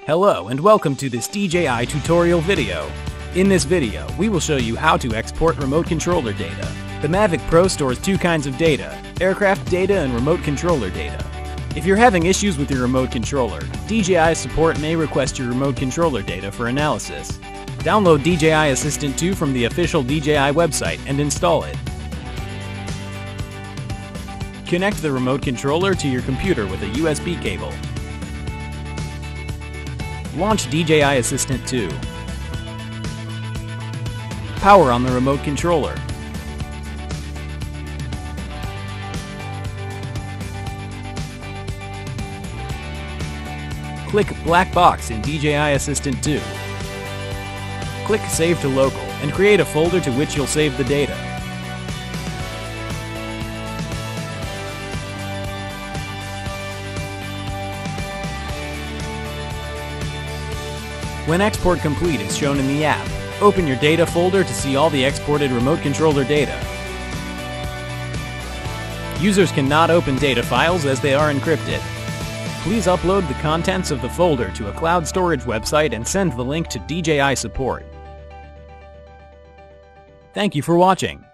Hello and welcome to this DJI tutorial video. In this video, we will show you how to export remote controller data. The Mavic Pro stores two kinds of data, aircraft data and remote controller data. If you're having issues with your remote controller, DJI support may request your remote controller data for analysis. Download DJI Assistant 2 from the official DJI website and install it. Connect the remote controller to your computer with a USB cable. Launch DJI Assistant 2. Power on the remote controller. Click Black Box in DJI Assistant 2. Click Save to Local and create a folder to which you'll save the data. When export complete is shown in the app, open your data folder to see all the exported remote controller data. Users cannot open data files as they are encrypted. Please upload the contents of the folder to a cloud storage website and send the link to DJI support. Thank you for watching.